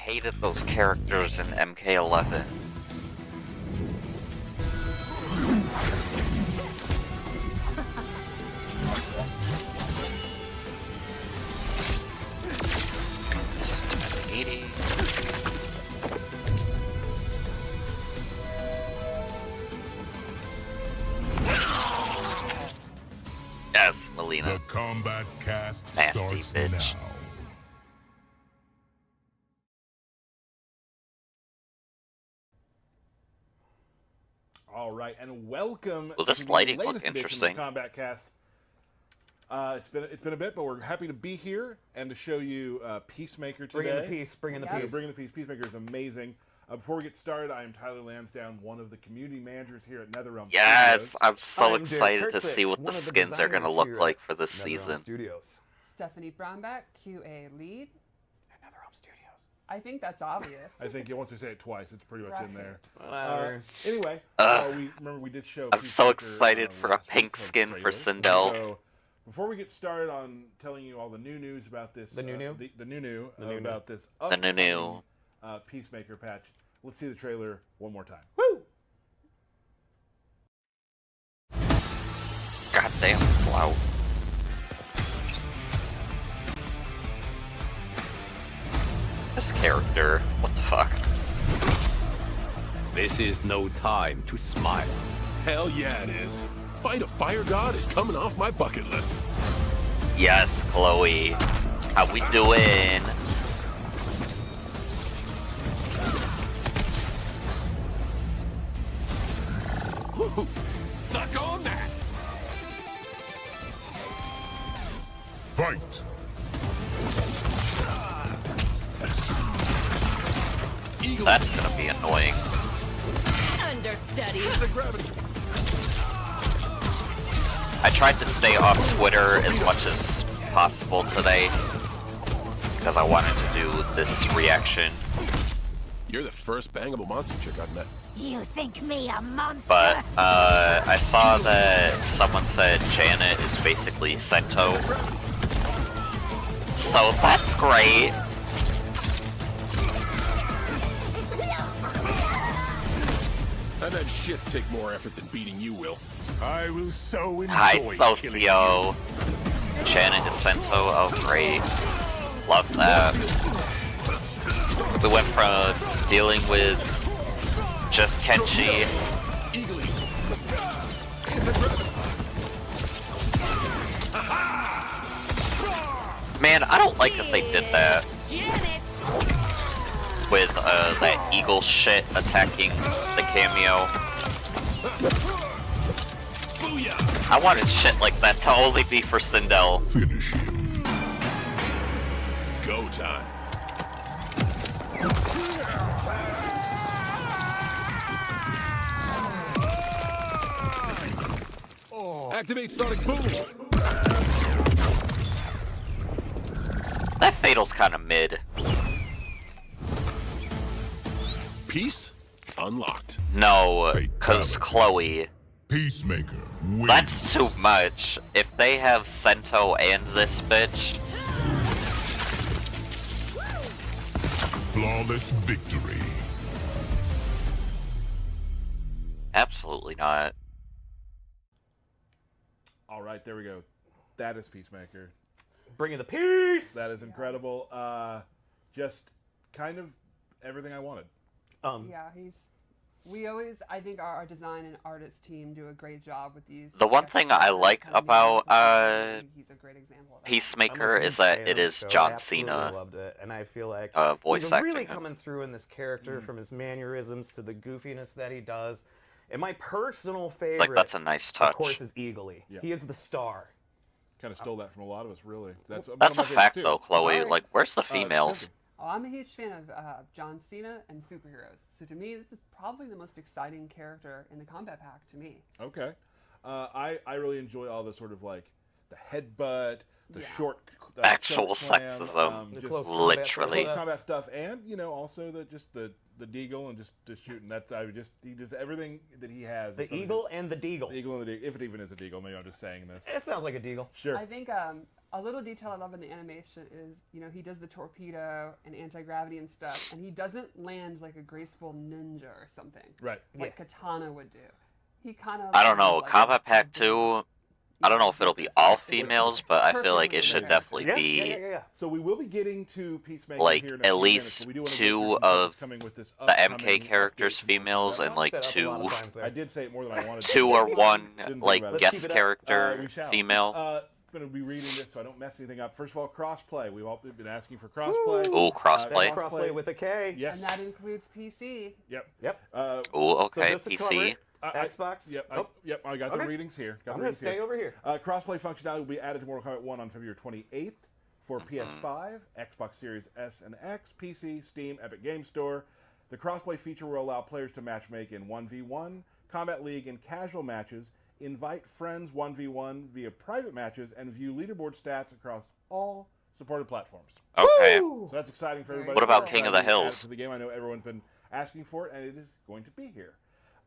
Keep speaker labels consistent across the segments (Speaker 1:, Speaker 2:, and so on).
Speaker 1: hated those characters in MK11. This is 1080. Yes, Melina.
Speaker 2: The Kombat Kast
Speaker 1: Nasty
Speaker 2: starts
Speaker 1: bitch.
Speaker 2: now.
Speaker 3: All right, and welcome
Speaker 1: Will this
Speaker 3: to the
Speaker 1: lighting
Speaker 3: latest
Speaker 1: look
Speaker 3: edition
Speaker 1: interesting?
Speaker 3: of Kombat Cast. It's been a bit, but we're happy to be here and to show you Peacemaker today.
Speaker 4: Bring in the peace. Bring in the
Speaker 3: Yeah,
Speaker 4: peace.
Speaker 3: bring in the peace. Peacemaker is amazing. Before we get started, I am Tyler Lansdowne, one of the community managers here at NetherRealm
Speaker 1: Yes,
Speaker 3: Studios.
Speaker 1: I'm so
Speaker 4: I'm
Speaker 1: excited
Speaker 4: Derek
Speaker 1: to
Speaker 4: Kurtzik,
Speaker 1: see what
Speaker 4: one
Speaker 1: the
Speaker 4: of the
Speaker 1: skins are going to
Speaker 4: designers
Speaker 1: look
Speaker 4: here
Speaker 1: like
Speaker 4: at
Speaker 1: for this
Speaker 4: NetherRealm
Speaker 1: season.
Speaker 4: Studios.
Speaker 5: Stephanie Brownback, QA lead.
Speaker 4: At NetherRealm Studios.
Speaker 5: I think that's obvious.
Speaker 3: I think once we say it twice, it's pretty much in
Speaker 5: Right.
Speaker 3: there.
Speaker 4: Whatever.
Speaker 3: Anyway, we did show.
Speaker 1: I'm so
Speaker 3: Peacemaker,
Speaker 1: excited for a
Speaker 3: last
Speaker 1: pink
Speaker 3: week on
Speaker 1: skin for
Speaker 3: trailer.
Speaker 1: Sindel.
Speaker 3: So, before we get started on telling you all the new news about this,
Speaker 4: The new
Speaker 3: about this
Speaker 1: The new new.
Speaker 3: upcoming, Peacemaker patch, let's see the trailer one more time.
Speaker 4: Woo!
Speaker 1: God damn, it's loud. This character, what the fuck?
Speaker 6: This is no time to smile.
Speaker 7: Hell yeah, it is. Fight a fire god is coming off my bucket list.
Speaker 1: Yes, Chloe. How we doing?
Speaker 7: Woo-hoo. Suck on that.
Speaker 2: Fight!
Speaker 7: Eagle.
Speaker 1: That's gonna be annoying.
Speaker 8: Understudy.
Speaker 7: The gravity.
Speaker 1: I tried to stay off Twitter as much as possible today because I wanted to do this reaction,
Speaker 7: You're the first bangable monster chick I've met.
Speaker 8: You think me a monster?
Speaker 1: but I saw that someone said Janet is basically Sento, so that's great.
Speaker 7: I've had shits take more effort than beating you, Will.
Speaker 2: I will so enjoy
Speaker 1: Hi,
Speaker 2: killing you.
Speaker 1: Socio. Janet is Sento. Oh, great. Love that. We went from dealing with just Kenshi.
Speaker 7: Eagle.
Speaker 1: Man, I don't like that they did that
Speaker 8: Janet!
Speaker 1: with that eagle shit attacking the cameo.
Speaker 7: Booyah!
Speaker 1: I wanted shit like that to only be for Sindel.
Speaker 2: Finish him.
Speaker 7: Go time. Activate Sonic Boom.
Speaker 1: That Fatal's kind of mid.
Speaker 7: Peace unlocked.
Speaker 1: No, cause Chloe.
Speaker 2: Peacemaker wins.
Speaker 1: That's too much. If they have Sento and this bitch,
Speaker 2: Flawless victory.
Speaker 1: absolutely not.
Speaker 3: All right, there we go. That is Peacemaker.
Speaker 4: Bring in the peace.
Speaker 3: That is incredible. Just kind of everything I wanted.
Speaker 5: Yeah, we always, I think our design and artist team do a great job with these.
Speaker 1: The one thing I like about
Speaker 5: I think he's a great example of that.
Speaker 1: Peacemaker is that it is John Cena
Speaker 4: Loved it, and I feel like
Speaker 1: voice
Speaker 4: he's
Speaker 1: acting
Speaker 4: really
Speaker 1: him.
Speaker 4: coming through in this character, from his mannerisms to the goofiness that he does. And my personal favorite,
Speaker 1: Like, that's a nice
Speaker 4: of course,
Speaker 1: touch.
Speaker 4: is Eagly.
Speaker 3: Yeah.
Speaker 4: He is the star.
Speaker 3: Kind of stole that from a lot of us, really. That's one
Speaker 1: That's
Speaker 3: of
Speaker 1: a
Speaker 3: my
Speaker 1: fact,
Speaker 3: favorites,
Speaker 1: though,
Speaker 3: too.
Speaker 1: Chloe.
Speaker 5: Sorry.
Speaker 1: Like, where's the females?
Speaker 3: Second.
Speaker 5: Oh, I'm a huge fan of John Cena and superheroes. So to me, this is probably the most exciting character in the Kombat Pack to me.
Speaker 3: Okay. I really enjoy all the sort of like the headbutt, the
Speaker 5: Yeah.
Speaker 1: Actual
Speaker 3: choke slam,
Speaker 1: sexism.
Speaker 4: The
Speaker 3: just
Speaker 4: close
Speaker 1: Literally.
Speaker 3: close combat stuff, and also the deagle and just shooting. That's he does everything that he has.
Speaker 4: The
Speaker 3: is something-
Speaker 4: eagle and the deagle.
Speaker 3: the eagle and the deagle, if it even is a deagle. Maybe I'm just saying this.
Speaker 4: It sounds like a deagle.
Speaker 3: Sure.
Speaker 5: I think A little detail I love in the animation is, he does the torpedo and anti-gravity and stuff, and he doesn't land like a graceful ninja or something.
Speaker 3: Right.
Speaker 5: Like Katana would do. He kind of.
Speaker 1: I don't know. Combat Pack 2, I don't know if it'll be all females, but I feel like it should definitely be
Speaker 3: So we will be getting to Peacemaker
Speaker 1: like
Speaker 3: here in a
Speaker 1: at
Speaker 3: few
Speaker 1: least
Speaker 3: minutes, but we do wanna go through
Speaker 1: 2
Speaker 3: some
Speaker 1: of
Speaker 3: things coming with this
Speaker 1: the
Speaker 3: upcoming
Speaker 1: MK characters
Speaker 3: update from
Speaker 1: females
Speaker 3: Kombat.
Speaker 1: and like
Speaker 4: Set up a lot
Speaker 1: 2
Speaker 4: of times there.
Speaker 3: I did say it more than I wanted to.
Speaker 1: 2 or 1
Speaker 3: Didn't think
Speaker 1: like
Speaker 3: about it.
Speaker 1: guest
Speaker 4: keep it up.
Speaker 1: character
Speaker 3: We shall.
Speaker 1: female.
Speaker 3: Going to be reading this so I don't mess anything up. First of all, crossplay. We've all been asking for crossplay.
Speaker 1: Ooh, crossplay.
Speaker 4: Crossplay with a K.
Speaker 3: Yes.
Speaker 5: And that includes PC.
Speaker 3: Yep.
Speaker 4: Yep.
Speaker 1: Ooh, okay,
Speaker 4: just to
Speaker 1: PC.
Speaker 4: cover it, Xbox.
Speaker 3: Yep.
Speaker 4: Oh,
Speaker 3: Yep. I got the
Speaker 4: Okay.
Speaker 3: readings here. Got
Speaker 4: I'm
Speaker 3: the
Speaker 4: gonna
Speaker 3: readings
Speaker 4: stay over here.
Speaker 3: Crossplay functionality will be added to Mortal Kombat 1 on February 28th for PS5, Xbox Series S and X, PC, Steam, Epic Games Store. The crossplay feature will allow players to matchmake in 1v1, Combat League, and casual matches, invite friends 1v1 via private matches, and view leaderboard stats across all supported platforms.
Speaker 1: Okay.
Speaker 3: So that's exciting for everybody.
Speaker 1: What about
Speaker 5: Cool.
Speaker 1: King of the
Speaker 3: Exciting to add
Speaker 1: Hills?
Speaker 3: to the game. I know everyone's been asking for it, and it is going to be here.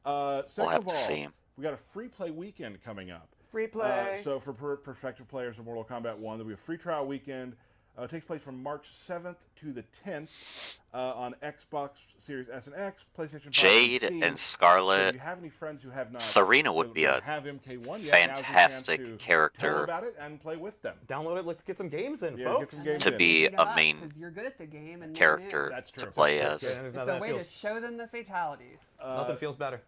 Speaker 1: We'll
Speaker 3: Second
Speaker 1: have
Speaker 3: of
Speaker 1: to
Speaker 3: all,
Speaker 1: see.
Speaker 3: we got a free play weekend coming up.
Speaker 4: Free play.
Speaker 3: So for prospective players of Mortal Kombat 1, there'll be a free trial weekend. It takes place from March 7th to the 10th on Xbox Series S and X, PlayStation 5,
Speaker 1: Jade
Speaker 3: Steam.
Speaker 1: and
Speaker 3: So
Speaker 1: Scarlet.
Speaker 3: if you have any friends who have not,
Speaker 1: Serena would be a
Speaker 3: have MK1 yet, now's your chance
Speaker 1: fantastic
Speaker 3: to
Speaker 1: character.
Speaker 3: Tell about it and play with them.
Speaker 4: Download it. Let's get some games in,
Speaker 3: Yeah,
Speaker 4: folks.
Speaker 3: get some games
Speaker 1: To
Speaker 3: in.
Speaker 1: be a main
Speaker 5: because you're good at the game and
Speaker 1: character
Speaker 3: That's
Speaker 1: to
Speaker 3: true.
Speaker 1: play
Speaker 3: That's
Speaker 1: as.
Speaker 3: true.
Speaker 4: There's
Speaker 5: It's
Speaker 4: nothing
Speaker 5: a way
Speaker 4: that
Speaker 5: to
Speaker 4: feels,
Speaker 5: show them the fatalities.
Speaker 4: nothing feels better.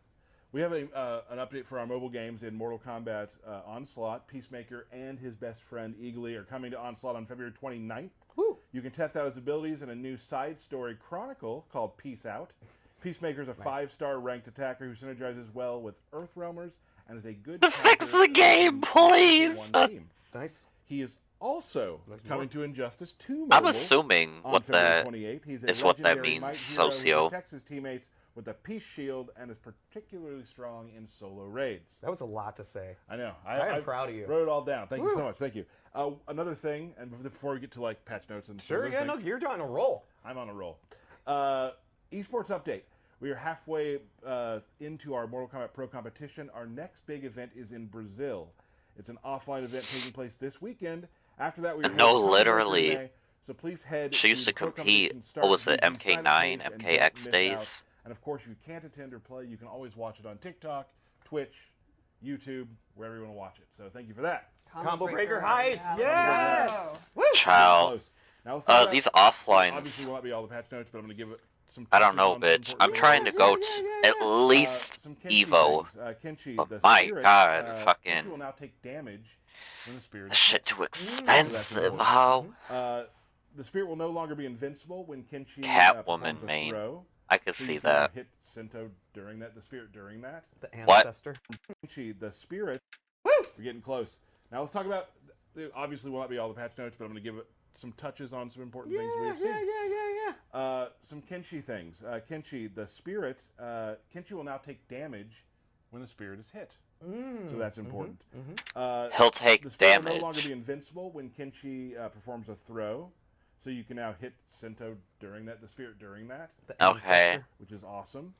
Speaker 3: We have an update for our mobile games in Mortal Kombat Onslaught. Peacemaker and his best friend Eagly are coming to Onslaught on February 29th.
Speaker 4: Woo.
Speaker 3: You can test out his abilities in a new side story chronicle called Peace Out. Peacemaker is a 5-star ranked attacker who synergizes well with Earthrealmers and is a good
Speaker 1: Fix
Speaker 3: counter
Speaker 1: the game,
Speaker 3: to
Speaker 1: please!
Speaker 3: one team.
Speaker 4: Nice.
Speaker 3: He is also coming to Injustice 2
Speaker 1: I'm
Speaker 3: mobile
Speaker 1: assuming
Speaker 3: on
Speaker 1: what
Speaker 3: February
Speaker 1: that
Speaker 3: 28th. He's a
Speaker 1: is what that
Speaker 3: legendary
Speaker 1: means,
Speaker 3: might hero who
Speaker 1: socio.
Speaker 3: protects his teammates with a peace shield and is particularly strong in solo raids.
Speaker 4: That was a lot to say.
Speaker 3: I know.
Speaker 4: I am proud of you.
Speaker 3: Wrote it all down. Thank you so
Speaker 4: Woo.
Speaker 3: much. Thank you. Another thing, and before we get to like patch notes and
Speaker 4: Sure,
Speaker 3: those
Speaker 4: yeah, no,
Speaker 3: things,
Speaker 4: you're on a roll.
Speaker 3: I'm on a roll. Esports update. We are halfway into our Mortal Kombat Pro competition. Our next big event is in Brazil. It's an offline event taking place this weekend. After that, we are
Speaker 1: No,
Speaker 3: heading to
Speaker 1: literally.
Speaker 3: May, so please head.
Speaker 1: She used to
Speaker 3: the Pro
Speaker 1: compete,
Speaker 3: competition
Speaker 1: what was
Speaker 3: start
Speaker 1: it,
Speaker 3: page inside the
Speaker 1: MK9,
Speaker 3: page and don't
Speaker 1: MKX
Speaker 3: miss
Speaker 1: days?
Speaker 3: out. And of course, if you can't attend or play, you can always watch it on TikTok, Twitch, YouTube, wherever you want to watch it. So thank you for that.
Speaker 4: Combo breaker height.
Speaker 5: Yeah,
Speaker 4: Yes. Woo.
Speaker 1: Child.
Speaker 3: Close. Now, let's talk about-
Speaker 1: These
Speaker 3: obviously
Speaker 1: offlines,
Speaker 3: will not be all the patch notes, but I'm going to give it some.
Speaker 1: I don't
Speaker 3: touches
Speaker 1: know,
Speaker 3: on some
Speaker 1: bitch.
Speaker 3: important
Speaker 1: I'm trying to go to at least
Speaker 3: some Kenshi
Speaker 1: Evo.
Speaker 3: things. Kenshi,
Speaker 1: But
Speaker 3: the
Speaker 1: my
Speaker 3: spirit,
Speaker 1: God,
Speaker 3: Kenshi
Speaker 1: fucking-
Speaker 3: will now take damage when the spirit.
Speaker 1: This shit too expensive, how?
Speaker 3: The spirit will no longer be invincible when Kenshi
Speaker 1: Catwoman
Speaker 3: performs a
Speaker 1: main.
Speaker 3: throw.
Speaker 1: I could
Speaker 3: So
Speaker 1: see
Speaker 3: you can now
Speaker 1: that.
Speaker 3: hit Sento during that. The spirit during that.
Speaker 4: The
Speaker 1: What?
Speaker 4: ancestor.
Speaker 3: Kenshi, the spirit. We're getting close. Now let's talk about. Obviously, will not be all the patch notes, but I'm going to give it some touches on some important things we have seen. Some Kenshi things. Kenshi, the spirit. Kenshi will now take damage when the spirit is hit. So that's important.
Speaker 1: He'll take
Speaker 3: The spirit will no
Speaker 1: damage.
Speaker 3: longer be invincible when Kenshi performs a throw. So you can now hit Sento during that. The spirit during that,
Speaker 4: The
Speaker 1: Okay.
Speaker 4: ancestor.
Speaker 3: which is awesome.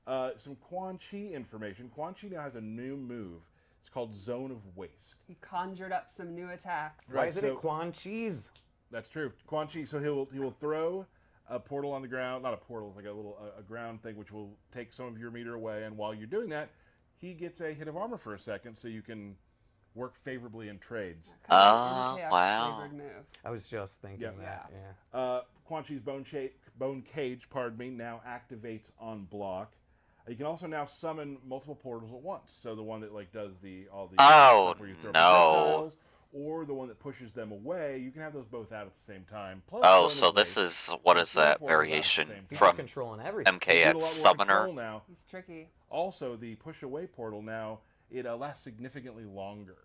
Speaker 3: Some Quan Chi information. Quan Chi now has a new move. It's called Zone of Waste.
Speaker 5: He conjured up some new attacks.
Speaker 4: Why
Speaker 3: Right,
Speaker 4: isn't
Speaker 3: so-
Speaker 4: it Quan Chi's?
Speaker 3: That's true. Quan Chi, so he will throw a portal on the ground. Not a portal, it's like a little a ground thing, which will take some of your meter away. And while you're doing that, he gets a hit of armor for a second, so you can work favorably in trades.
Speaker 1: Oh,
Speaker 5: MKX
Speaker 1: wow.
Speaker 5: flavored move.
Speaker 4: I was just thinking
Speaker 3: Yeah.
Speaker 4: that. Yeah.
Speaker 3: Quan Chi's bone cage, now activates on block. You can also now summon multiple portals at once. So the one that like does all the
Speaker 1: Oh,
Speaker 3: stuff where you throw
Speaker 1: no.
Speaker 3: projectiles, or the one that pushes them away. You can have those both out at the same time. Plus
Speaker 1: Oh,
Speaker 3: Zone
Speaker 1: so
Speaker 3: of
Speaker 1: this
Speaker 3: Waste.
Speaker 1: is, what is
Speaker 3: Three
Speaker 1: that
Speaker 3: portals out at the
Speaker 1: variation
Speaker 3: same
Speaker 4: He's
Speaker 3: time.
Speaker 1: from
Speaker 4: controlling everything.
Speaker 3: You get a lot
Speaker 1: MKX
Speaker 3: more
Speaker 1: Summoner?
Speaker 3: control now.
Speaker 5: He's tricky.
Speaker 3: Also, the push away portal now it lasts significantly longer.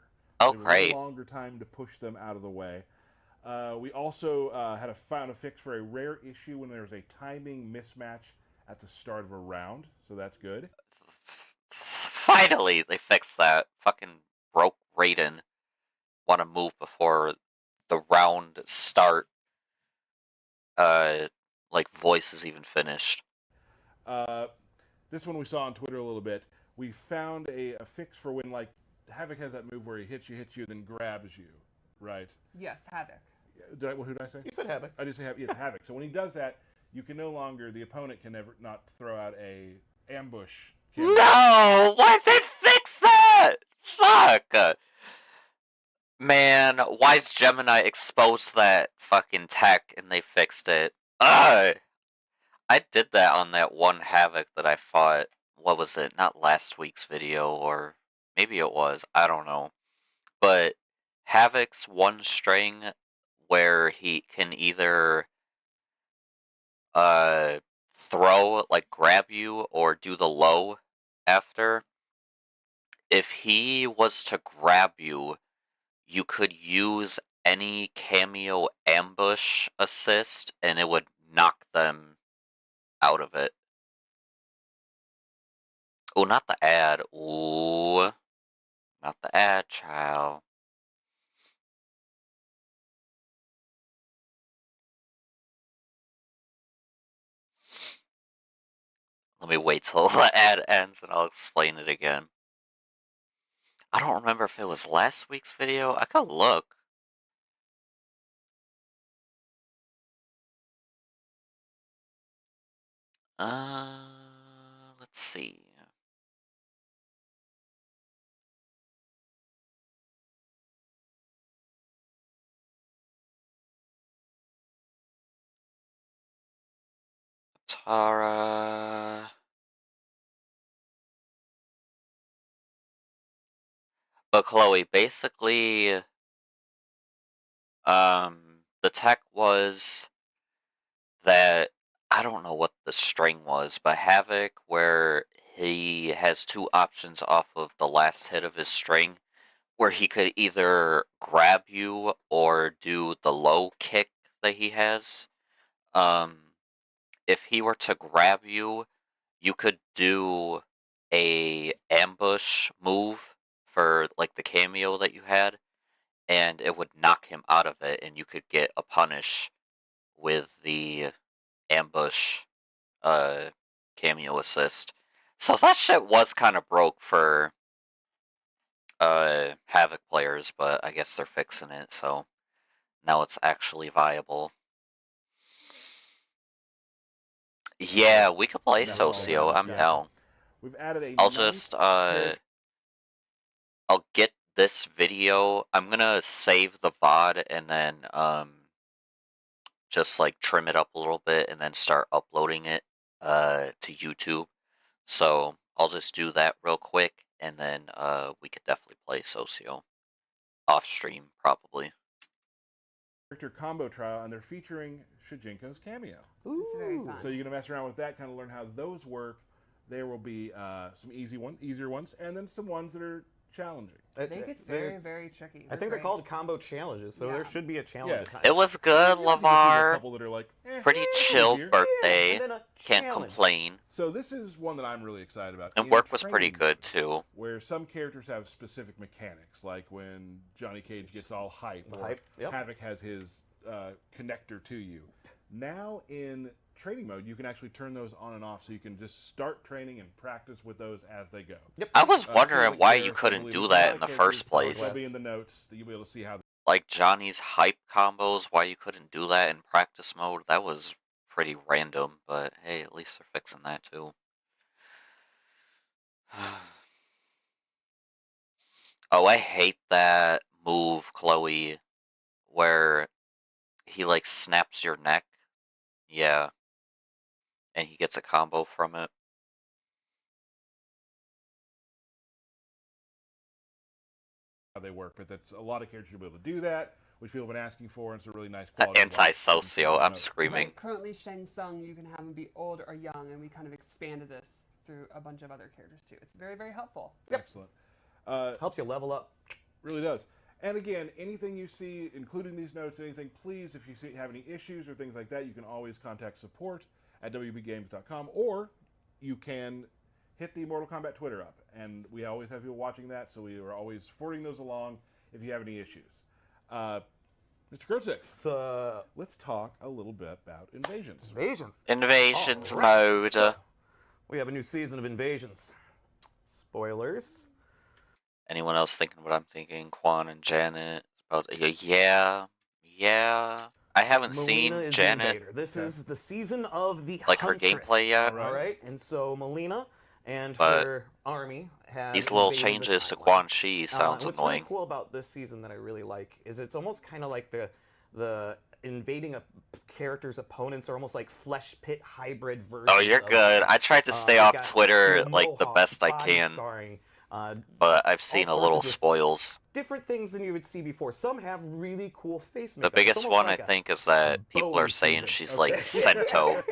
Speaker 1: Oh,
Speaker 3: They have
Speaker 1: great.
Speaker 3: A longer time to push them out of the way. We also found a fix for a rare issue when there's a timing mismatch at the start of a round, so that's good.
Speaker 1: Finally, they fixed that. Fucking broke Raiden. Want to move before the round start. Like voice is even finished.
Speaker 3: This one we saw on Twitter a little bit. We found a fix for when like Havoc has that move where he hits you, then grabs you, Right.
Speaker 5: Yes, Havoc.
Speaker 3: Who did I say?
Speaker 4: You said Havoc.
Speaker 3: I did say Havoc. Yes, Havoc. So when he does that, you can no longer, the opponent can never not throw out a ambush.
Speaker 1: No! Why'd they fix that? Fuck! Man, why's Gemini exposed that fucking tech and they fixed it? Ugh! I did that on that one Havoc that I fought. What was it? Not last week's video, or maybe it was. I don't know. But Havoc's one string where he can either throw, like grab you, or do the low after. If he was to grab you, you could use any cameo ambush assist and it would knock them out of it. Oh, not the ad. Ooh. Not the ad, child. Let me wait till the ad ends and I'll explain it again. I don't remember if it was last week's video. I could look. Let's see. Tara. But Chloe, basically, the tech was that, I don't know what the string was, but Havoc, where he has two options off of the last hit of his string, where he could either grab you or do the low kick that he has. If he were to grab you, you could do a ambush move for like the cameo that you had, and it would knock him out of it, and you could get a punish with the ambush cameo assist. So that shit was kind of broke for Havoc players, but I guess they're fixing it, so now it's actually viable. Yeah, we could play Socio. I'm down.
Speaker 3: We've added a
Speaker 1: I'll
Speaker 3: ninth
Speaker 1: just
Speaker 3: character-
Speaker 1: I'll get this video. I'm gonna save the VOD and then just like trim it up a little bit and then start uploading it to YouTube. So I'll just do that real quick and then we could definitely play Socio off stream probably.
Speaker 3: character combo trial, and they're featuring Shujinko's cameo.
Speaker 5: It's very fun.
Speaker 3: So you're gonna mess around with that, kind of learn how those work. There will be some easier ones, and then some ones that are challenging.
Speaker 5: They get very, very tricky.
Speaker 4: I think they're called combo challenges, so there should be a challenge.
Speaker 3: Yeah.
Speaker 4: at times.
Speaker 1: It was good,
Speaker 3: You can see a
Speaker 1: LeVar.
Speaker 3: couple that are like,
Speaker 1: Pretty chill
Speaker 3: easier.
Speaker 1: birthday.
Speaker 4: and then a
Speaker 1: Can't
Speaker 4: challenge.
Speaker 1: complain.
Speaker 3: So this is one that I'm really excited about.
Speaker 1: And
Speaker 3: In
Speaker 1: work was pretty
Speaker 3: training
Speaker 1: good
Speaker 3: mode,
Speaker 1: too.
Speaker 3: Where some characters have specific mechanics, like when Johnny Cage gets all hype, or
Speaker 4: Hype, yep.
Speaker 3: Havoc has his connector to you. Now in training mode, you can actually turn those on and off, so you can just start training and practice with those as they go.
Speaker 4: Yep.
Speaker 1: I was wondering
Speaker 3: like
Speaker 1: why
Speaker 3: there,
Speaker 1: you couldn't
Speaker 3: I believe
Speaker 1: do
Speaker 3: a lot
Speaker 1: that
Speaker 3: of
Speaker 1: in the
Speaker 3: characters
Speaker 1: first
Speaker 3: will
Speaker 1: place.
Speaker 3: be in the notes that you'll be able to see how.
Speaker 1: Like Johnny's hype combos, why you couldn't do that in practice mode, that was pretty random, but hey, at least they're fixing that too. Oh, I hate that move, Chloe, where he like snaps your neck. Yeah. And he gets a combo from it.
Speaker 3: How they work, but that's a lot of characters will be able to do that, which people have been asking for, and it's a really nice quality.
Speaker 1: Anti-socio, I'm screaming.
Speaker 5: Like, currently, Shang Tsung, you can have him be old or young, and we kind of expanded this through a bunch of other characters too. It's very, very helpful.
Speaker 3: Excellent.
Speaker 4: Helps you level up.
Speaker 3: Really does. And again, anything you see, including these notes, anything, please, if you have any issues or things like that, you can always contact support at wbgames.com, or you can hit the Mortal Kombat Twitter up. And we always have people watching that, so we are always forwarding those along if you have any issues. Mr. Kurtzix, let's talk a little bit about Invasions.
Speaker 1: Invasions
Speaker 4: All right.
Speaker 1: mode.
Speaker 4: We have a new season of Invasions. Spoilers.
Speaker 1: Anyone else thinking what I'm thinking? Quan and Janet, Oh, yeah. I haven't
Speaker 4: Melina
Speaker 1: seen
Speaker 4: is the
Speaker 1: Janet.
Speaker 4: invader. This is the season of the
Speaker 1: Like her
Speaker 4: Huntress,
Speaker 1: gameplay yet?
Speaker 4: All right, and so Melina and
Speaker 1: But
Speaker 4: her army have
Speaker 1: These little
Speaker 4: invaded the
Speaker 1: changes to
Speaker 4: timeline.
Speaker 1: Quan Chi sounds
Speaker 4: What's
Speaker 1: annoying.
Speaker 4: really cool about this season that I really like is it's almost kind of like the invading a character's opponents are almost like flesh pit hybrid versions.
Speaker 1: Oh, you're
Speaker 4: of
Speaker 1: good.
Speaker 4: them.
Speaker 1: I tried to stay
Speaker 4: They
Speaker 1: off
Speaker 4: got,
Speaker 1: Twitter like the
Speaker 4: mohawks,
Speaker 1: best I
Speaker 4: body
Speaker 1: can,
Speaker 4: scarring,
Speaker 1: but I've seen a
Speaker 4: sorts
Speaker 1: little
Speaker 4: of just
Speaker 1: spoils.
Speaker 4: different things than you would see before. Some have really cool face
Speaker 1: The
Speaker 4: makeup. It's
Speaker 1: biggest
Speaker 4: almost
Speaker 1: one
Speaker 4: like
Speaker 1: I
Speaker 4: a
Speaker 1: think is that people are
Speaker 4: Bowie
Speaker 1: saying
Speaker 4: season.
Speaker 1: she's
Speaker 4: Okay.
Speaker 1: like Sento.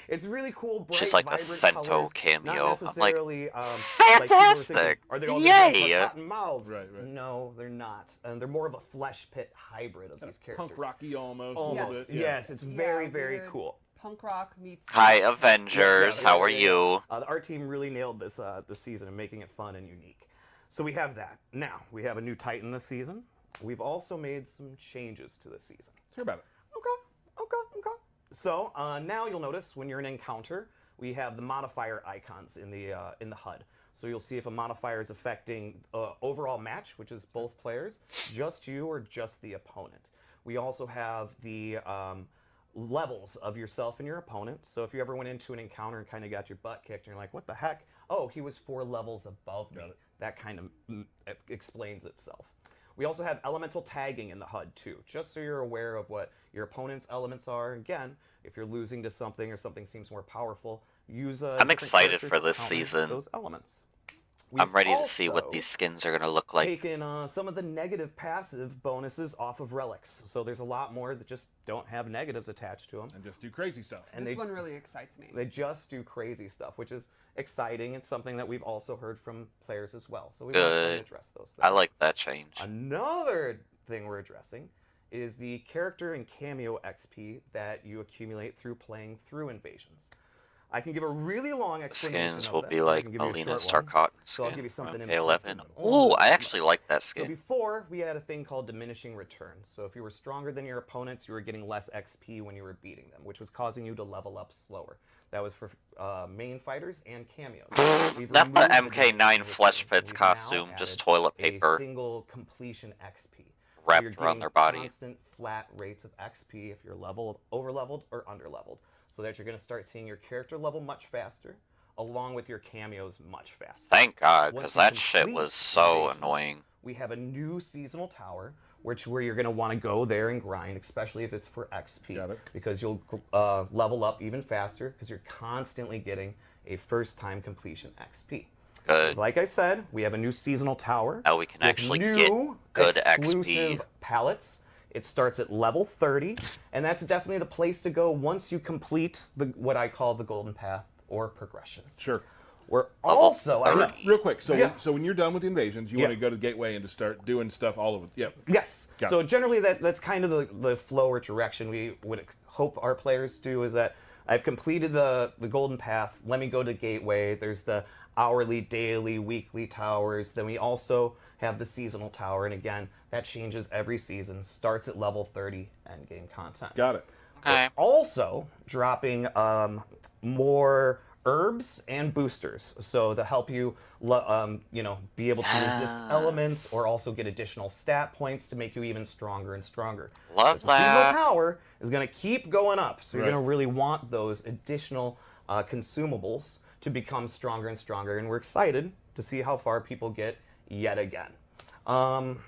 Speaker 4: It's really cool. Bright,
Speaker 1: She's like a
Speaker 4: vibrant
Speaker 1: Sento
Speaker 4: colors,
Speaker 1: cameo.
Speaker 4: Not
Speaker 1: I'm like,
Speaker 4: necessarily, like people are thinking,
Speaker 1: fantastic!
Speaker 4: are they all gonna have
Speaker 1: Yay!
Speaker 4: cotton mouths?
Speaker 3: Right.
Speaker 4: No, they're not. And they're more of a flesh pit hybrid of these characters.
Speaker 3: Punk rocky almost. A
Speaker 4: Almost.
Speaker 3: little bit.
Speaker 4: Yes, it's very,
Speaker 5: Yeah,
Speaker 4: very
Speaker 5: weird
Speaker 4: cool.
Speaker 5: Punk rock meets.
Speaker 1: Hi, Avengers.
Speaker 4: Yeah,
Speaker 1: How are
Speaker 4: yeah.
Speaker 1: you?
Speaker 4: The art team really nailed this season and making it fun and unique. So we have that. Now, we have a new Titan this season. We've also made some changes to this season.
Speaker 3: Let's hear about it.
Speaker 4: Okay. So now you'll notice when you're in encounter, we have the modifier icons in the HUD. So you'll see if a modifier is affecting overall match, which is both players, just you or just the opponent. We also have the levels of yourself and your opponent. So if you ever went into an encounter and kind of got your butt kicked and you're like, what the heck? Oh, he was 4 levels above me. That kind of explains itself. We also have elemental tagging in the HUD too, just so you're aware of what your opponent's elements are. Again, if you're losing to something or something seems more powerful, use a
Speaker 1: I'm
Speaker 4: different
Speaker 1: excited
Speaker 4: character
Speaker 1: for
Speaker 4: to
Speaker 1: this
Speaker 4: counter
Speaker 1: season.
Speaker 4: those elements.
Speaker 1: I'm
Speaker 4: We've
Speaker 1: ready to see what
Speaker 4: also
Speaker 1: these skins are gonna look like.
Speaker 4: taken some of the negative passive bonuses off of relics. So there's a lot more that just don't have negatives attached to them.
Speaker 3: And just do crazy stuff.
Speaker 4: And
Speaker 5: This one really excites me.
Speaker 4: they just do crazy stuff, which is exciting. It's something that we've also heard from players as well. So we want to
Speaker 1: Good.
Speaker 4: address those things.
Speaker 1: I like that change.
Speaker 4: Another thing we're addressing is the character and cameo XP that you accumulate through playing through invasions. I can give a really long explanation.
Speaker 1: Skins
Speaker 4: of
Speaker 1: will
Speaker 4: that,
Speaker 1: be
Speaker 4: so I
Speaker 1: like
Speaker 4: can give you a
Speaker 1: Alina
Speaker 4: short one.
Speaker 1: Starcotton
Speaker 4: So I'll
Speaker 1: skin
Speaker 4: give you something
Speaker 1: from
Speaker 4: in
Speaker 1: K11.
Speaker 4: between.
Speaker 1: Oh, I actually like that
Speaker 4: So
Speaker 1: skin.
Speaker 4: before, we had a thing called diminishing returns. So if you were stronger than your opponents, you were getting less XP when you were beating them, which was causing you to level up slower. That was for main fighters and cameos. We've
Speaker 1: Not the
Speaker 4: removed
Speaker 1: MK9
Speaker 4: diminishing
Speaker 1: Flesh
Speaker 4: returns,
Speaker 1: Pits
Speaker 4: and we've now
Speaker 1: costume, just
Speaker 4: added
Speaker 1: toilet
Speaker 4: a
Speaker 1: paper
Speaker 4: single completion XP.
Speaker 1: wrapped
Speaker 4: you're
Speaker 1: around
Speaker 4: getting
Speaker 1: their body.
Speaker 4: Constant flat rates of XP if you're leveled, over leveled, or under leveled, so that you're going to start seeing your character level much faster, along with your cameos much faster.
Speaker 1: Thank God,
Speaker 4: Once
Speaker 1: because
Speaker 4: you
Speaker 1: that shit
Speaker 4: complete
Speaker 1: was so
Speaker 4: invasions,
Speaker 1: annoying.
Speaker 4: We have a new seasonal tower, where you're going to want to go there and grind, especially if it's for XP.
Speaker 3: Got it.
Speaker 4: Because you'll level up even faster, because you're constantly getting a first-time completion XP.
Speaker 1: Good.
Speaker 4: Like I said, we have a new seasonal tower.
Speaker 1: Now we can
Speaker 4: with
Speaker 1: actually
Speaker 4: new
Speaker 1: get good
Speaker 4: exclusive
Speaker 1: XP.
Speaker 4: palettes. It starts at level 30, and that's definitely the place to go once you complete what I call the golden path or progression.
Speaker 3: Sure.
Speaker 4: We're also, I know,
Speaker 1: 30.
Speaker 3: Real quick, so
Speaker 4: Yeah.
Speaker 3: so when you're done with the invasions, you
Speaker 4: Yeah.
Speaker 3: want to go to the gateway and just start doing stuff all over. Yep.
Speaker 4: yes.
Speaker 3: Got
Speaker 4: So
Speaker 3: it.
Speaker 4: generally that's kind of the flow or direction we would hope our players do, is that I've completed the golden path, let me go to gateway. There's the hourly, daily, weekly towers. Then we also have the seasonal tower, and again, that changes every season, starts at level 30 end game content.
Speaker 3: Got it.
Speaker 1: Okay.
Speaker 4: Also dropping more herbs and boosters, so to help you, be able to resist elements, or also get additional stat points to make you even stronger and stronger.
Speaker 1: Love
Speaker 4: The seasonal
Speaker 1: that.
Speaker 4: tower is going to keep going up, so you're
Speaker 3: Right.
Speaker 4: going to really want those additional consumables to become stronger and stronger, and we're excited to see how far people get yet again.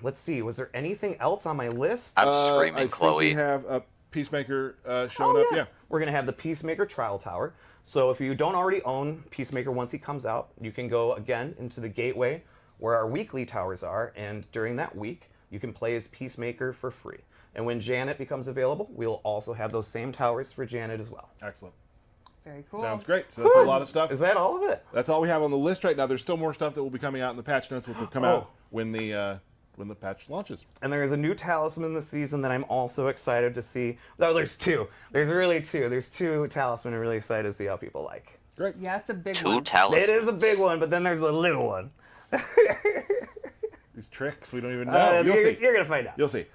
Speaker 4: Let's see, was there anything else on my list?
Speaker 1: I'm
Speaker 3: I
Speaker 1: screaming,
Speaker 3: think
Speaker 1: Chloe.
Speaker 3: we have a Peacemaker showing up. Yeah.
Speaker 4: We're going to have the Peacemaker trial tower. So if you don't already own Peacemaker once he comes out, you can go again into the gateway where our weekly towers are, and during that week, you can play as Peacemaker for free. And when Janet becomes available, we'll also have those same towers for Janet as well.
Speaker 3: Excellent.
Speaker 5: Very cool.
Speaker 3: Sounds great. So that's a lot of stuff.
Speaker 4: Is that all of it?
Speaker 3: That's all we have on the list right now. There's still more stuff that will be coming out in the patch notes, which will come out when the patch launches.
Speaker 4: And there is a new talisman this season that I'm also excited to see. No, there's two. There's really two. There's two talisman I'm really excited to see how people like.
Speaker 3: Great.
Speaker 5: Yeah, it's a big
Speaker 1: Two
Speaker 5: one.
Speaker 1: talismans.
Speaker 4: It is a big one, but then there's a little one.
Speaker 3: These tricks we don't even know. You'll see.
Speaker 4: You're going to find out.
Speaker 3: You'll see.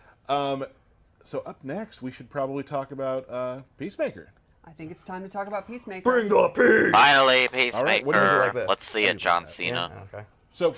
Speaker 3: So up next, we should probably talk about Peacemaker.
Speaker 5: I think it's time to talk about Peacemaker.
Speaker 4: Bring the peace!
Speaker 1: Finally, Peacemaker.
Speaker 3: right, what
Speaker 4: is it like this?
Speaker 1: Let's see it, John Cena.
Speaker 4: Okay.
Speaker 3: So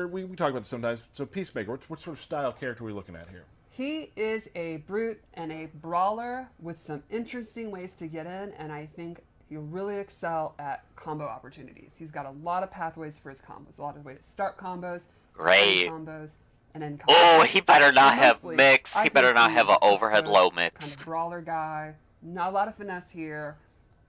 Speaker 3: we talk about this sometimes. So Peacemaker, what sort of style character are we looking at here?
Speaker 5: He is a brute and a brawler with some interesting ways to get in, and I think he'll really excel at combo opportunities. He's got a lot of pathways for his combos, a lot of ways to start combos,
Speaker 1: Great.
Speaker 5: end combos, and end combos.
Speaker 1: Oh, he better not have
Speaker 5: Mostly,
Speaker 1: mix.
Speaker 5: I
Speaker 1: He better
Speaker 5: think
Speaker 1: not
Speaker 5: he's
Speaker 1: have an
Speaker 5: just
Speaker 1: overhead
Speaker 5: a
Speaker 1: low
Speaker 5: kind
Speaker 1: mix.
Speaker 5: of brawler guy. Not a lot of finesse here.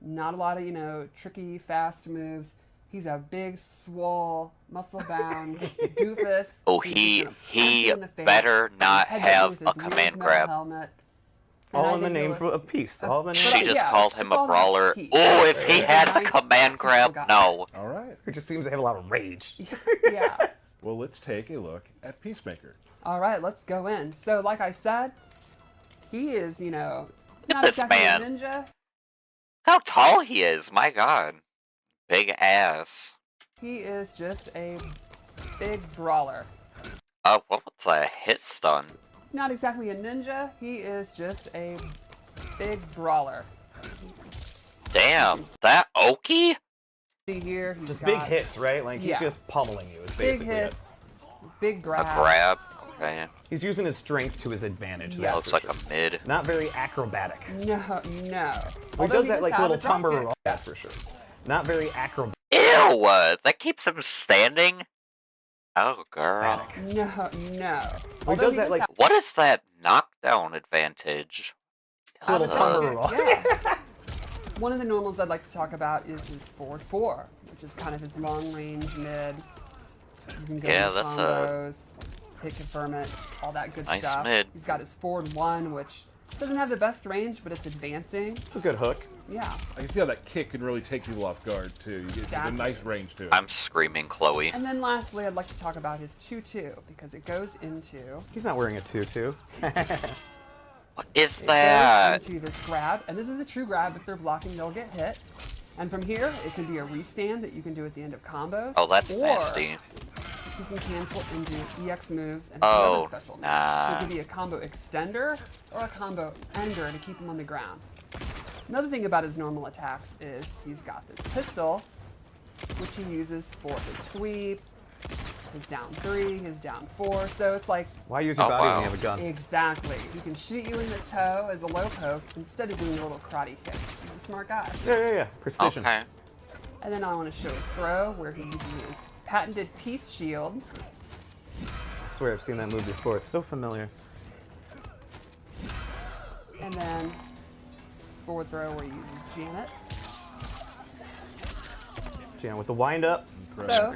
Speaker 5: Not a lot of, tricky, fast moves. He's a big, swole, muscle-bound doofus.
Speaker 1: Oh,
Speaker 5: who's
Speaker 1: he
Speaker 5: just gonna punch you in the face
Speaker 1: better
Speaker 5: and
Speaker 1: not
Speaker 5: headbutt you
Speaker 1: have
Speaker 5: with
Speaker 1: a
Speaker 5: his weird
Speaker 1: command
Speaker 5: metal
Speaker 1: grab.
Speaker 5: helmet. And I
Speaker 4: All in the
Speaker 5: think
Speaker 4: name
Speaker 5: he'll-
Speaker 4: of peace. All in the name
Speaker 1: She
Speaker 4: of
Speaker 1: just
Speaker 5: yeah,
Speaker 1: called him
Speaker 5: it's
Speaker 1: a
Speaker 5: all about
Speaker 1: brawler.
Speaker 5: peace.
Speaker 1: Oh, if he has a
Speaker 5: Nice,
Speaker 1: command grab,
Speaker 5: guy.
Speaker 1: no.
Speaker 3: All right.
Speaker 4: He just seems to have a lot of rage.
Speaker 5: Yeah.
Speaker 3: Well, let's take a look at Peacemaker.
Speaker 5: All right, let's go in. So, like I said, he is, not
Speaker 1: this
Speaker 5: exactly
Speaker 1: man.
Speaker 5: a ninja.
Speaker 1: How tall he is, my god. Big ass.
Speaker 5: He is just a big brawler.
Speaker 1: What was a hit stun?
Speaker 5: Not exactly a ninja. He is just a big brawler.
Speaker 1: Damn, that Oki?
Speaker 5: See here, he's
Speaker 4: Just
Speaker 5: got
Speaker 4: big hits, right? Like, he's
Speaker 5: Yeah.
Speaker 4: just pummeling you, is
Speaker 5: big
Speaker 4: basically it.
Speaker 5: hits, big
Speaker 1: A
Speaker 5: grabs.
Speaker 1: grab? Okay.
Speaker 4: He's using his strength to his advantage.
Speaker 5: Yeah.
Speaker 4: that's
Speaker 1: Looks
Speaker 4: for
Speaker 1: like
Speaker 4: sure.
Speaker 1: a mid.
Speaker 4: Not very acrobatic.
Speaker 5: No.
Speaker 4: He
Speaker 5: Although
Speaker 4: does that
Speaker 5: does
Speaker 4: like
Speaker 5: have
Speaker 4: little
Speaker 5: a drop
Speaker 4: tumble
Speaker 5: kick.
Speaker 4: roll. That's for sure. Not very acrobatic.
Speaker 1: Ew! That keeps him standing? Oh, girl.
Speaker 5: No.
Speaker 4: He
Speaker 5: Although
Speaker 4: does that like
Speaker 1: What is that knockdown advantage?
Speaker 4: little
Speaker 5: have a
Speaker 4: tumble
Speaker 5: drop
Speaker 4: roll.
Speaker 5: kick, yeah. One of the normals I'd like to talk about is his forward 4, which is kind of his long range mid. You can go
Speaker 1: Yeah,
Speaker 5: into
Speaker 1: that's a
Speaker 5: combos, hit confirm it, all that good
Speaker 1: nice
Speaker 5: stuff.
Speaker 1: mid.
Speaker 5: He's got his forward 1, which doesn't have the best range, but it's advancing.
Speaker 4: It's a good hook.
Speaker 5: Yeah.
Speaker 3: I can see how that kick can really take people off guard, too. You get
Speaker 5: Exactly.
Speaker 3: a nice range to it.
Speaker 1: I'm screaming Chloe.
Speaker 5: And then lastly, I'd like to talk about his 2-2 because it goes into
Speaker 4: He's not wearing a tutu.
Speaker 1: What is
Speaker 5: it
Speaker 1: that?
Speaker 5: goes into this grab, and this is a true grab. If they're blocking, they'll get hit. And from here, it can be a restand that you can do at the end of combos.
Speaker 1: Oh, that's
Speaker 5: or
Speaker 1: nasty.
Speaker 5: You can cancel into EX moves and
Speaker 1: Oh,
Speaker 5: other special moves. So
Speaker 1: nah.
Speaker 5: it could be a combo extender or a combo ender to keep him on the ground. Another thing about his normal attacks is he's got this pistol, which he uses for his sweep, his down 3, his down 4. So it's like,
Speaker 4: Why use your
Speaker 1: Oh,
Speaker 4: body
Speaker 1: wow.
Speaker 4: when you have a gun?
Speaker 5: exactly. He can shoot you in the toe as a low poke instead of doing a little karate kick. He's a smart guy.
Speaker 4: Yeah. Precision.
Speaker 1: Okay.
Speaker 5: And then I want to show his throw, where he uses his patented peace shield.
Speaker 4: I swear I've seen that move before. It's so familiar.
Speaker 5: And then his forward throw, where he uses Janet.
Speaker 4: Jan with the wind up.
Speaker 5: So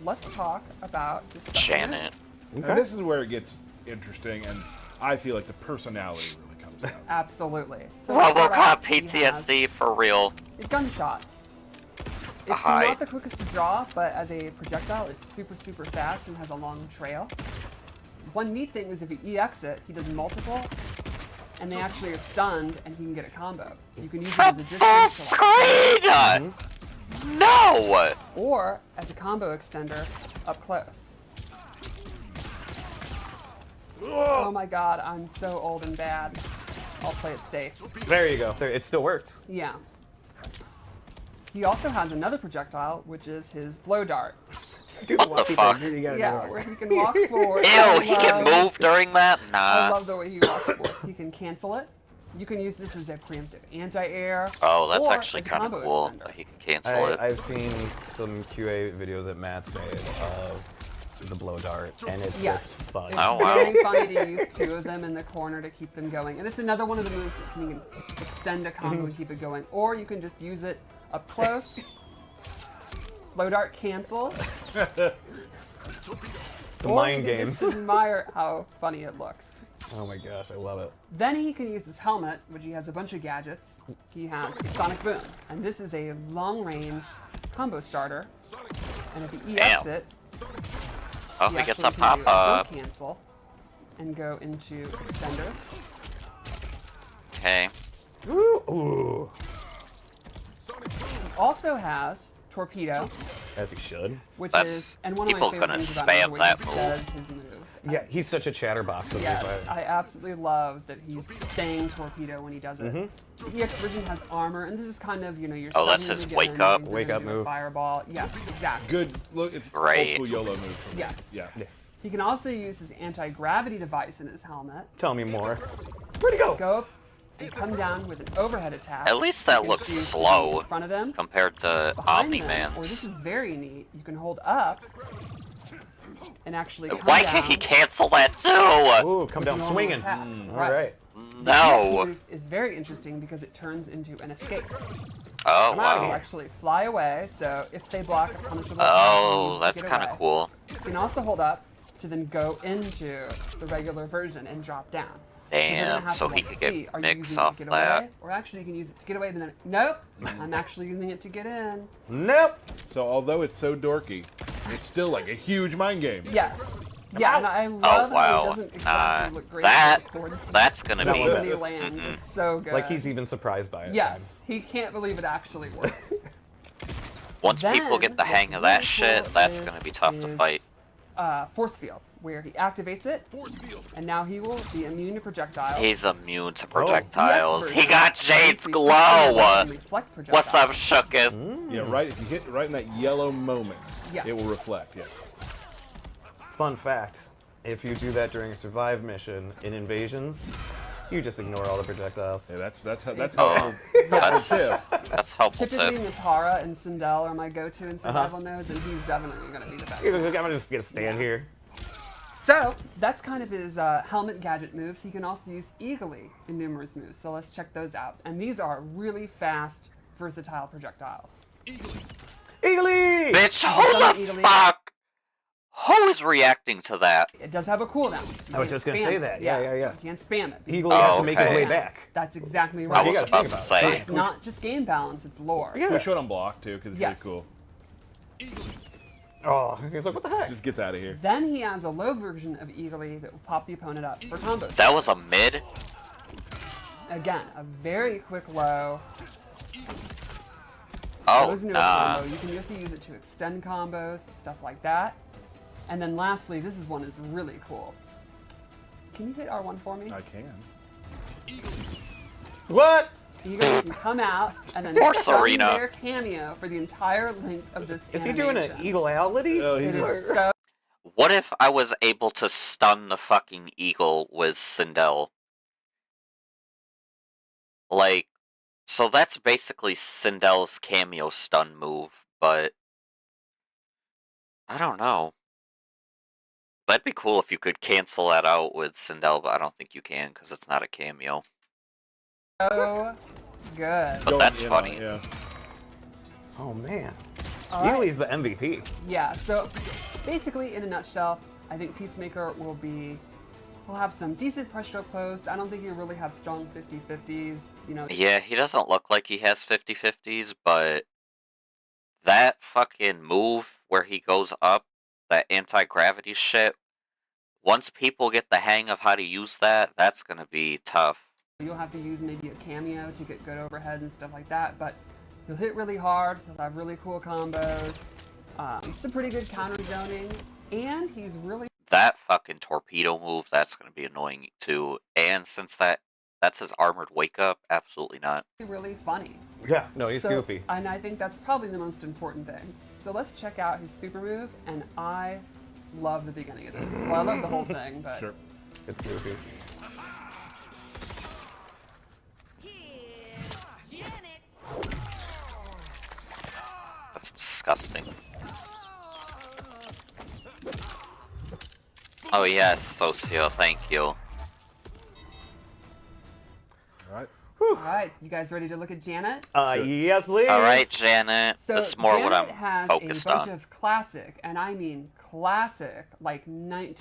Speaker 5: let's talk the special
Speaker 1: Janet.
Speaker 5: moves.
Speaker 4: Okay.
Speaker 3: And this is where it gets interesting, and I feel like the personality really comes out.
Speaker 5: Absolutely. So to start
Speaker 1: RoboCop
Speaker 5: off, he has
Speaker 1: PTSD for real.
Speaker 5: his gunshot. It's
Speaker 1: Hi.
Speaker 5: not the quickest to draw, but as a projectile, it's super, super fast and has a long trail. One neat thing is if you EX it, he does multiple, and they actually are stunned, and he can get a combo. So you can use it
Speaker 1: From
Speaker 5: as a
Speaker 1: full
Speaker 5: distance to like,
Speaker 1: screen! No!
Speaker 5: or as a combo extender up close. Oh my god, I'm so old and bad. I'll play it safe.
Speaker 4: There you go. There, it still worked.
Speaker 5: Yeah. He also has another projectile, which is his blow dart.
Speaker 4: Dude,
Speaker 1: What the fuck?
Speaker 4: You gotta
Speaker 5: Yeah,
Speaker 4: do it.
Speaker 5: where he can walk forward.
Speaker 1: Ew, he can move during that?
Speaker 5: I
Speaker 1: Nah.
Speaker 5: love the way he walks forward. He can cancel it. You can use this as a preemptive anti-air.
Speaker 1: Oh, that's
Speaker 5: or
Speaker 1: actually
Speaker 5: as a
Speaker 1: kind of
Speaker 5: combo
Speaker 1: cool.
Speaker 5: extender.
Speaker 1: That he can cancel it.
Speaker 4: I've seen some QA videos that Matt's made of the blow dart, and it's
Speaker 5: Yes.
Speaker 4: just fun.
Speaker 5: It's
Speaker 1: Oh, wow.
Speaker 5: very funny to use 2 of them in the corner to keep them going. And it's another one of the moves that can extend a combo and keep it going. Or you can just use it up close. Blow dart cancels.
Speaker 4: The
Speaker 5: or
Speaker 4: mind
Speaker 5: you can
Speaker 4: games.
Speaker 5: just admire how funny it looks.
Speaker 4: Oh my gosh, I love it.
Speaker 5: Then he can use his helmet, which he has a bunch of gadgets. He has a Sonic Boom, and this is a long-range combo starter. And if he EX
Speaker 1: Damn.
Speaker 5: it,
Speaker 1: Oh,
Speaker 5: he
Speaker 1: he gets
Speaker 5: actually
Speaker 1: a
Speaker 5: can do
Speaker 1: pop-up.
Speaker 5: jump cancel and go into extenders.
Speaker 1: Okay.
Speaker 4: Ooh.
Speaker 5: He also has Torpedo,
Speaker 4: As he should.
Speaker 5: which
Speaker 1: That's-
Speaker 5: is and one of my
Speaker 1: people
Speaker 5: favorite
Speaker 1: gonna
Speaker 5: things about him is
Speaker 1: spam
Speaker 5: the way
Speaker 1: that
Speaker 5: he
Speaker 1: move.
Speaker 5: says his moves.
Speaker 4: Yeah, he's such a chatterbox with
Speaker 5: Yes,
Speaker 4: his
Speaker 5: I absolutely love that he's saying Torpedo when he does it. The EX version has armor, and this is kind of, your
Speaker 1: Oh, that's
Speaker 5: suddenly
Speaker 1: his
Speaker 5: begin,
Speaker 1: wake up?
Speaker 5: you're
Speaker 4: Wake
Speaker 5: gonna
Speaker 4: up
Speaker 5: do a
Speaker 4: move.
Speaker 5: Fireball. Yes, exactly.
Speaker 3: Good look. It's
Speaker 1: Great.
Speaker 3: old school YOLO move. For me.
Speaker 5: Yes.
Speaker 3: Yeah.
Speaker 5: He can also use his anti-gravity device in his helmet.
Speaker 4: Tell me more. Where'd he go?
Speaker 5: Go up and come down with an overhead attack.
Speaker 1: At least that
Speaker 5: You can
Speaker 1: looks
Speaker 5: choose to be
Speaker 1: slow
Speaker 5: in front of them,
Speaker 1: compared to
Speaker 5: behind them, or this
Speaker 1: Omni-Man's.
Speaker 5: is very neat. You can hold up and actually come
Speaker 1: Why
Speaker 5: down.
Speaker 1: can't he cancel that too?
Speaker 4: Ooh, come down
Speaker 5: normal
Speaker 4: swinging.
Speaker 5: attacks.
Speaker 4: All right.
Speaker 5: The next
Speaker 1: No.
Speaker 5: move is very interesting because it turns into an escape.
Speaker 1: Oh,
Speaker 4: I'm outta
Speaker 5: They'll
Speaker 1: wow.
Speaker 5: actually fly away, so if they block a punishable
Speaker 1: Oh,
Speaker 5: attack,
Speaker 1: that's
Speaker 5: get
Speaker 1: kind of
Speaker 5: away.
Speaker 1: cool.
Speaker 5: You can also hold up to then go into the regular version and drop down.
Speaker 1: Damn, so he could get mix off that.
Speaker 5: Away, or actually you can use it to get away, and then nope, I'm actually using it to get in.
Speaker 4: Nope.
Speaker 3: So although it's so dorky, it's still like a huge mind game.
Speaker 5: Yes. Yeah, and I love
Speaker 1: Oh, wow.
Speaker 5: how it doesn't exactly look great.
Speaker 1: That-
Speaker 5: on the board.
Speaker 1: That's gonna
Speaker 4: That
Speaker 1: be...
Speaker 4: one-
Speaker 5: When he lands, it's so good.
Speaker 4: Like he's even surprised by it.
Speaker 5: Yes, he can't believe it actually works.
Speaker 1: Once people
Speaker 5: Then,
Speaker 1: get the hang of that
Speaker 5: what's
Speaker 1: shit,
Speaker 5: really
Speaker 1: that's
Speaker 5: cool
Speaker 1: gonna be tough to
Speaker 5: is-
Speaker 1: fight.
Speaker 5: Force field, where he activates it, and now he will be immune to projectiles.
Speaker 1: He's immune to
Speaker 5: The
Speaker 1: projectiles.
Speaker 5: X
Speaker 1: He
Speaker 5: version
Speaker 1: got
Speaker 5: makes
Speaker 1: Jade's
Speaker 5: the
Speaker 1: glow!
Speaker 5: projectiles reflect
Speaker 1: What's up,
Speaker 5: projectiles.
Speaker 1: Shooketh?
Speaker 3: Yeah, right. If you hit right in that yellow moment,
Speaker 5: Yes.
Speaker 3: it will reflect. Yes.
Speaker 4: Fun fact: if you do that during a survive mission in invasions, you just ignore all the projectiles.
Speaker 3: Yeah, that's
Speaker 1: Oh,
Speaker 3: helpful.
Speaker 1: that's,
Speaker 3: tip.
Speaker 1: that's helpful
Speaker 5: Typically,
Speaker 1: tip.
Speaker 5: Natara and Sindel are my go-to in survival nodes, and he's definitely going to be the best.
Speaker 4: He's like, I'm just gonna stand here.
Speaker 5: So, that's kind of his helmet gadget moves. He can also use Eagly in numerous moves, so let's check those out. And these are really fast, versatile projectiles.
Speaker 4: Eagly!
Speaker 1: Bitch,
Speaker 5: Some
Speaker 1: who the
Speaker 5: Italy.
Speaker 1: fuck? Who is reacting to that?
Speaker 5: It does have a cooldown.
Speaker 4: I was just gonna say that. Yeah.
Speaker 5: You can't spam it.
Speaker 4: Eagly has to
Speaker 1: Oh,
Speaker 4: make his
Speaker 1: okay.
Speaker 4: way back.
Speaker 5: That's exactly
Speaker 1: I
Speaker 5: right.
Speaker 4: you
Speaker 1: was
Speaker 4: gotta
Speaker 1: about
Speaker 4: think
Speaker 1: to
Speaker 4: about
Speaker 1: say.
Speaker 4: it.
Speaker 5: It's not just game balance, it's lore.
Speaker 4: Yeah.
Speaker 3: We should unblock too because it's
Speaker 5: Yes.
Speaker 3: really cool.
Speaker 4: Oh, he's like, what the heck?
Speaker 3: Just gets out of here.
Speaker 5: Then he has a low version of Eagly that will pop the opponent up for combos.
Speaker 1: That was a mid?
Speaker 5: Again, a very quick low.
Speaker 1: Oh,
Speaker 5: Goes into a
Speaker 1: nah.
Speaker 5: combo. You can also use it to extend combos, stuff like that. And then lastly, this is one is really cool. Can you hit R1 for me?
Speaker 3: I can.
Speaker 4: What?
Speaker 5: Eagly can come out and then
Speaker 1: Poor
Speaker 5: stun
Speaker 1: Serena.
Speaker 5: their cameo for the entire length of this
Speaker 4: Is he doing an
Speaker 5: animation.
Speaker 4: eagle-ality?
Speaker 3: Oh, he's
Speaker 5: It is so
Speaker 1: What if I was able to stun the fucking eagle with Sindel? Like, so that's basically Sindel's cameo stun move, but I don't know. That'd be cool if you could cancel that out with Sindel, but I don't think you can because it's not a cameo.
Speaker 5: good.
Speaker 1: But that's
Speaker 3: You know,
Speaker 1: funny.
Speaker 3: Yeah.
Speaker 4: Oh man.
Speaker 5: All right.
Speaker 4: Eagly's the MVP.
Speaker 5: Yeah, so basically, in a nutshell, I think Peacemaker will have some decent pressure stroke close. I don't think he'll really have strong 50-50s. You know,
Speaker 1: Yeah, he doesn't look like he has 50-50s, but that fucking move where he goes up, that anti-gravity shit, once people get the hang of how to use that, that's gonna be tough.
Speaker 5: you'll have to use maybe a cameo to get good overhead and stuff like that, but he'll hit really hard, he'll have really cool combos, some pretty good counter zoning, and he's really
Speaker 1: That fucking torpedo move, that's gonna be annoying too. And since that's his armored wake up, absolutely not.
Speaker 5: really funny.
Speaker 4: Yeah. No, he's
Speaker 5: So-
Speaker 4: goofy.
Speaker 5: And I think that's probably the most important thing. So let's check out his super move, and I love the beginning of this. Well, I love the whole thing, but
Speaker 3: Sure.
Speaker 4: It's goofy.
Speaker 1: That's disgusting. Oh yes, Socio, thank you.
Speaker 3: All right.
Speaker 5: all right, you guys ready to look at Janet?
Speaker 4: Yes, please.
Speaker 1: Alright, Janet,
Speaker 5: So
Speaker 1: this is more what
Speaker 5: Janet
Speaker 1: I'm
Speaker 5: has
Speaker 1: focused
Speaker 5: a bunch
Speaker 1: on.
Speaker 5: of classic, and I mean classic, like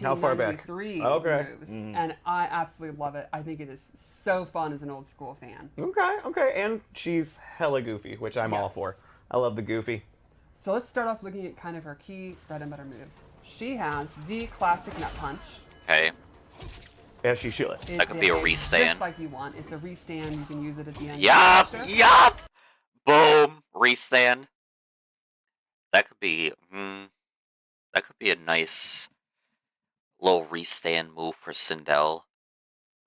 Speaker 4: How far back?
Speaker 5: 1993
Speaker 4: Okay.
Speaker 5: moves, and I absolutely love it. I think it is so fun as an old school fan.
Speaker 4: Okay. And she's hella goofy, which I'm all
Speaker 5: Yes.
Speaker 4: for. I love the goofy.
Speaker 5: So let's start off looking at kind of her key bread and butter moves. She has the classic nut punch.
Speaker 1: Okay,
Speaker 4: As she should.
Speaker 5: It
Speaker 1: That could be a
Speaker 5: is
Speaker 1: restand.
Speaker 5: Just like you want. It's a restand. You can use it at the end.
Speaker 1: yup,
Speaker 5: of the pressure.
Speaker 1: yup! Boom, restand. That could be, that could be a nice little restand move for Sindel.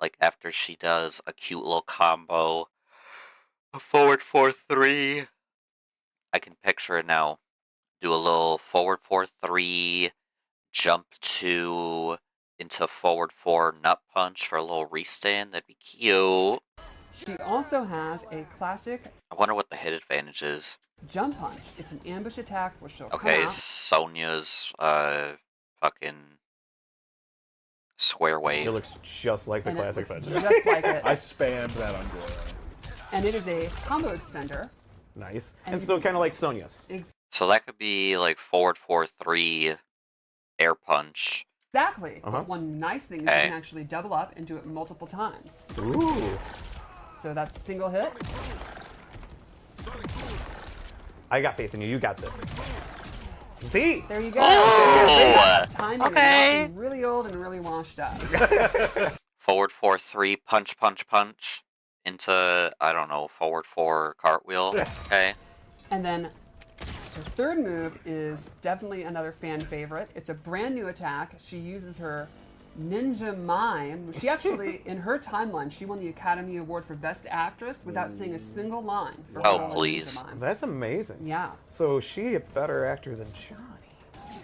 Speaker 1: Like after she does a cute little combo, a forward 4-3. I can picture it now. Do a little forward 4-3, jump into forward 4 nut punch for a little restand. That'd be cute.
Speaker 5: She also has a classic
Speaker 1: I wonder what the hit advantage is.
Speaker 5: jump punch. It's an ambush attack where she'll
Speaker 1: Okay,
Speaker 5: come out.
Speaker 1: Sonya's fucking square wave.
Speaker 4: It looks just like the
Speaker 5: And it
Speaker 4: classic
Speaker 5: looks
Speaker 4: Fudge.
Speaker 5: just like it.
Speaker 3: I spammed that on Goro.
Speaker 5: And it is a combo extender.
Speaker 4: Nice.
Speaker 5: And
Speaker 4: And
Speaker 5: you
Speaker 4: still
Speaker 5: can-
Speaker 4: kind of like Sonya's.
Speaker 1: So that could be like forward 4-3 air punch.
Speaker 5: Exactly.
Speaker 4: Uh-huh.
Speaker 5: But one nice thing is you
Speaker 1: Okay.
Speaker 5: can actually double up and do it multiple times.
Speaker 4: Ooh.
Speaker 5: So that's single hit.
Speaker 4: I got faith in you. You got this. See?
Speaker 5: There you go.
Speaker 1: Oh!
Speaker 5: Timing
Speaker 1: Okay.
Speaker 5: is really old and really washed up.
Speaker 1: Forward 4-3 punch punch punch into, I don't know, forward 4 cartwheel. Okay.
Speaker 5: And then her third move is definitely another fan favorite. It's a brand new attack. She uses her Ninja Mime. She actually, in her timeline, she won the Academy Award for Best Actress without saying a single line. For
Speaker 1: Oh,
Speaker 5: her Ninja
Speaker 1: please.
Speaker 5: Mime.
Speaker 4: That's amazing.
Speaker 5: Yeah.
Speaker 4: So is she a better actor than Johnny?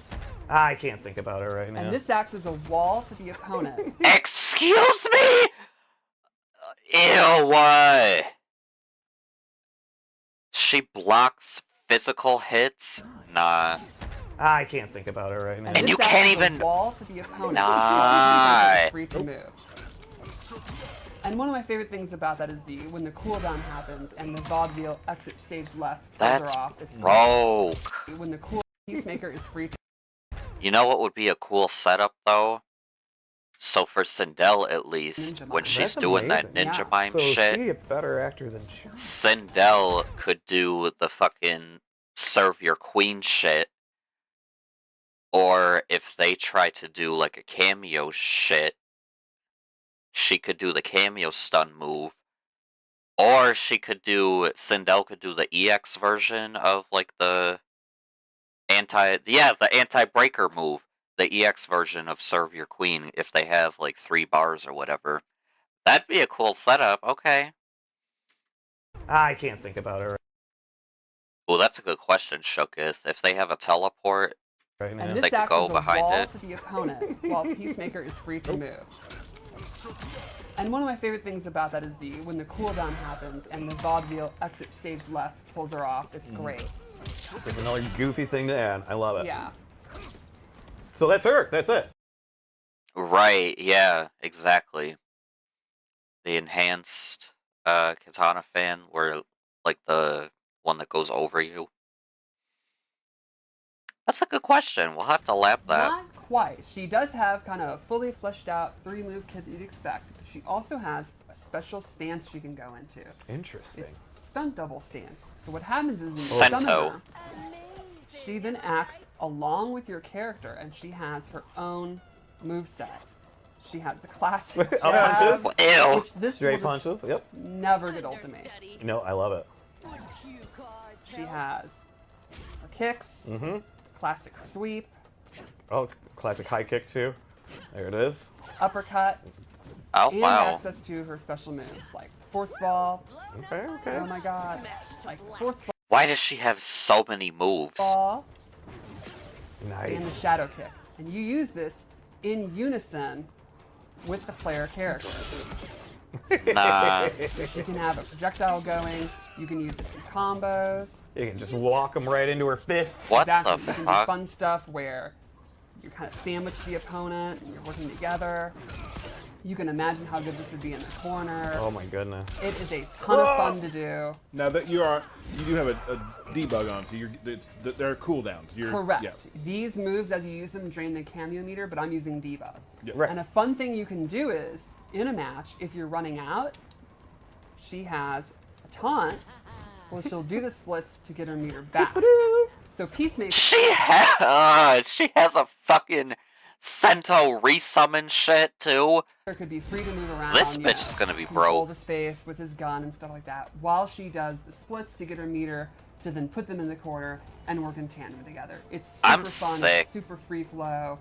Speaker 4: I can't think about it right now.
Speaker 5: And this acts as a wall for the opponent.
Speaker 1: Excuse me? Ew, what? She blocks physical hits? Nah.
Speaker 4: I can't think about it right now.
Speaker 1: And
Speaker 5: this
Speaker 1: you
Speaker 5: acts
Speaker 1: can't
Speaker 5: as a
Speaker 1: even-
Speaker 5: wall for the opponent.
Speaker 1: Nah.
Speaker 5: It's free to move. And one of my favorite things about that is when the cooldown happens and the vaudeville exit stage left pulls
Speaker 1: That's
Speaker 5: her off. It's
Speaker 1: broke.
Speaker 5: great. When the Peacemaker is free to
Speaker 1: You know what would be a cool setup, though? So for Sindel, at least,
Speaker 5: Ninja
Speaker 1: when
Speaker 5: Mime.
Speaker 1: she's
Speaker 4: That's
Speaker 1: doing that
Speaker 4: amazing.
Speaker 1: Ninja
Speaker 5: Yeah.
Speaker 1: Mime
Speaker 4: So is
Speaker 1: shit,
Speaker 4: she a better actor than Johnny?
Speaker 1: Sindel could do the fucking serve your queen shit. Or if they try to do like a cameo shit, she could do the cameo stun move. Or Sindel could do the EX version of like the anti-breaker move. The EX version of serve your queen if they have like 3 bars or whatever. That'd be a cool setup, okay.
Speaker 4: I can't think about it
Speaker 1: Well, that's a good question, Shooketh. If they have a teleport,
Speaker 4: right now.
Speaker 5: and
Speaker 1: they
Speaker 5: this
Speaker 1: could
Speaker 5: acts
Speaker 1: go
Speaker 5: as a
Speaker 1: behind
Speaker 5: wall
Speaker 1: it.
Speaker 5: for the opponent while Peacemaker is free to move. And one of my favorite things about that is when the cooldown happens and the vaudeville exit stage left pulls her off. It's great.
Speaker 4: There's another goofy thing to add. I love it.
Speaker 5: Yeah.
Speaker 4: So that's her. That's it.
Speaker 1: Right, yeah, exactly. The enhanced Katana fan, where like the one that goes over you. That's a good question. We'll have to lap that.
Speaker 5: Not quite. She does have kind of a fully fleshed out 3-move kit that you'd expect. But she also has a special stance she can go into.
Speaker 4: Interesting.
Speaker 5: It's stunt double stance. So what happens is when you summon
Speaker 1: Sento.
Speaker 5: her, she then acts along with your character, and she has her own moveset. She has the classic
Speaker 4: Up
Speaker 5: jab,
Speaker 4: punches?
Speaker 1: Ew.
Speaker 5: which this
Speaker 4: Straight
Speaker 5: will just
Speaker 4: punches. Yep.
Speaker 5: never get old to me.
Speaker 4: No, I love it.
Speaker 5: She has her kicks, classic sweep,
Speaker 4: Oh, classic high kick too. There it is.
Speaker 5: uppercut,
Speaker 1: Oh,
Speaker 5: and
Speaker 1: wow.
Speaker 5: access to her special moves like force ball.
Speaker 4: Okay. Okay.
Speaker 5: Oh my god, like force
Speaker 1: Why does she have so many moves?
Speaker 5: ball and the
Speaker 4: Nice.
Speaker 5: shadow kick. And you use this in unison with the player character.
Speaker 1: Nah.
Speaker 5: So she can have a projectile going. You can use it in combos.
Speaker 4: You can just walk them right into her fists.
Speaker 1: What
Speaker 5: Exactly.
Speaker 1: the
Speaker 5: You can do
Speaker 1: fuck?
Speaker 5: fun stuff where you kind of sandwich the opponent and you're working together. You can imagine how good this would be in the corner.
Speaker 4: Oh my goodness.
Speaker 5: It is a ton of fun to do.
Speaker 3: Now that you do have a debug on, so they're cooldowns.
Speaker 5: Correct.
Speaker 3: Yeah.
Speaker 5: These moves, as you use them, drain the cameo meter, but I'm using debug.
Speaker 3: Yeah.
Speaker 4: Right.
Speaker 5: And a fun thing you can do is, in a match, if you're running out, she has a taunt, well, she'll do the splits to get her meter back. So Peacemaker
Speaker 1: She has a fucking Sento resummon shit too.
Speaker 5: could be free to move around.
Speaker 1: This
Speaker 5: you
Speaker 1: bitch
Speaker 5: know,
Speaker 1: is gonna be
Speaker 5: control
Speaker 1: broke.
Speaker 5: the space with his gun and stuff like that, while she does the splits to get her meter to then put them in the corner and work in tandem together. It's super
Speaker 1: I'm
Speaker 5: fun,
Speaker 1: sick.
Speaker 5: It's super free flow.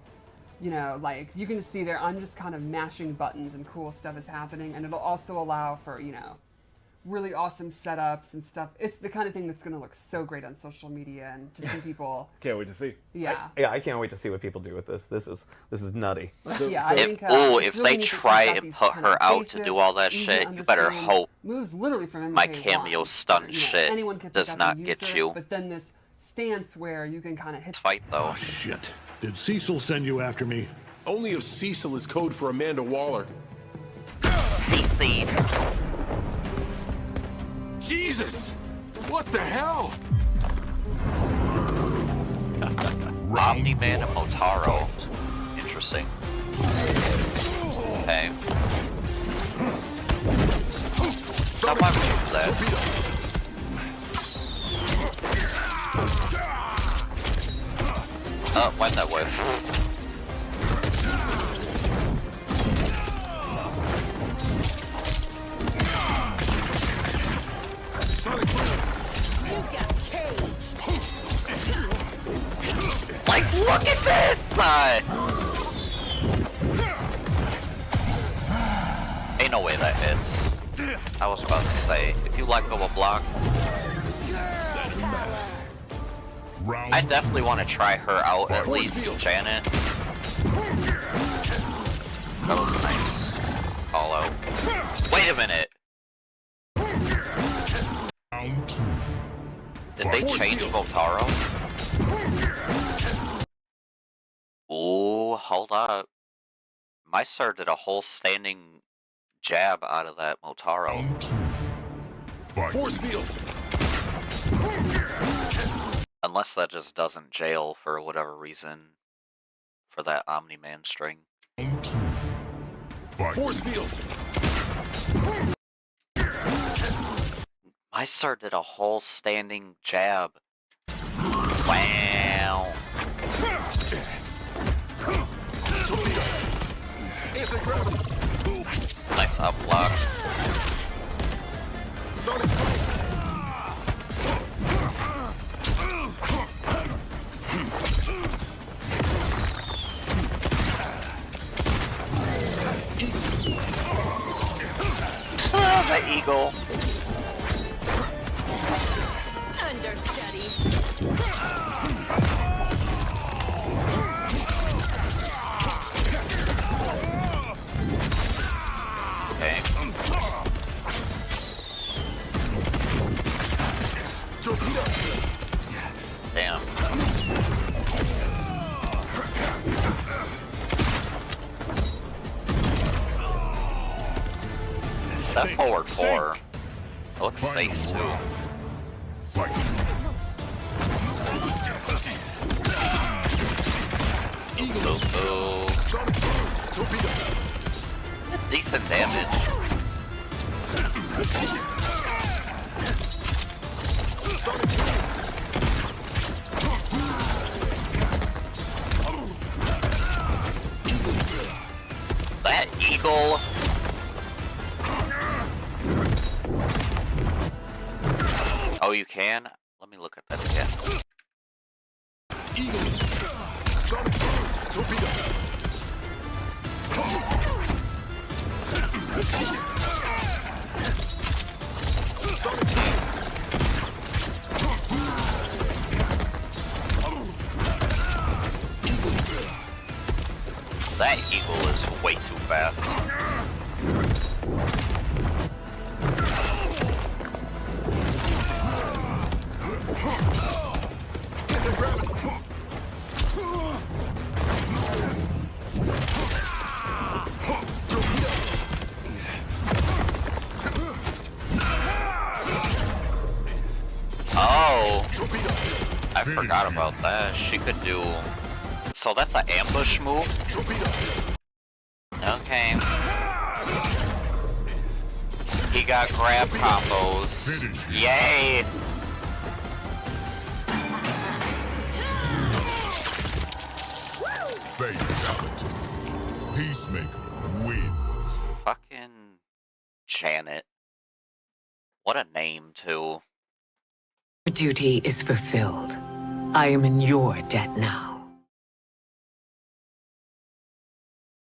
Speaker 5: You know, like you can see there, I'm just kind of mashing buttons and cool stuff is happening, and it'll also allow for, you know, really awesome setups and stuff. It's the kind of thing that's going to look so great on social media and to see people.
Speaker 3: Can't wait to see.
Speaker 5: Yeah.
Speaker 4: I can't wait to see what people do with this. This is nutty.
Speaker 5: Yeah, I think,
Speaker 1: if
Speaker 5: it's really
Speaker 1: they
Speaker 5: neat that
Speaker 1: try
Speaker 5: they've got
Speaker 1: and
Speaker 5: these
Speaker 1: put
Speaker 5: kind
Speaker 1: her
Speaker 5: of
Speaker 1: out to
Speaker 5: basic,
Speaker 1: do all that
Speaker 5: easy
Speaker 1: shit,
Speaker 5: to
Speaker 1: you better
Speaker 5: understand
Speaker 1: hope
Speaker 5: moves literally from
Speaker 1: my
Speaker 5: MK1,
Speaker 1: cameo stun
Speaker 5: where,
Speaker 1: shit
Speaker 5: anyone can pick
Speaker 1: does
Speaker 5: up
Speaker 1: not
Speaker 5: and
Speaker 1: get
Speaker 5: use
Speaker 1: you.
Speaker 5: it, but then this stance where you can kind of hit.
Speaker 1: fight though.
Speaker 9: Oh, shit. Did Cecil send you after me?
Speaker 7: Only if Cecil is code for Amanda Waller.
Speaker 1: CC.
Speaker 7: Jesus! What the hell?
Speaker 1: Omni-Man and Motaro. Interesting. Okay. Not why would you do that? Oh, went that way. Like, look at this! Ain't no way that hits. I was about to say, if you let go of a block,
Speaker 2: Round
Speaker 1: I definitely want to try her out at least, Janet. That was a nice call out. Wait a minute!
Speaker 2: round two.
Speaker 1: Did they change Motaro? Ooh, hold up. My sir did a whole standing jab out of that Motaro.
Speaker 2: Round two. Fight.
Speaker 7: Force field.
Speaker 1: Unless that just doesn't jail for whatever reason. For that Omni-Man string.
Speaker 2: Round two. Fight.
Speaker 7: Force field.
Speaker 1: My sir did a whole standing jab. Wow. Nice up block.
Speaker 7: Sonic boom.
Speaker 1: The eagle.
Speaker 8: Understudy.
Speaker 1: Okay.
Speaker 7: Torpedo.
Speaker 1: Damn. That forward four looks safe too.
Speaker 2: Fight.
Speaker 1: Ooh, ooh.
Speaker 7: Sonic boom. Torpedo.
Speaker 1: Decent damage.
Speaker 7: Sonic boom.
Speaker 1: That eagle. Oh, you can? Let me look at that again.
Speaker 7: Eagle. Sonic boom. Torpedo. Sonic boom.
Speaker 1: That eagle is way too fast. Oh, I forgot about that. She could do. So that's an ambush move? Okay. He got grab combos. Yay!
Speaker 2: Fatality. Peacemaker wins.
Speaker 1: Fucking Janet. What a name, too.
Speaker 10: Duty is fulfilled. I am in your debt now.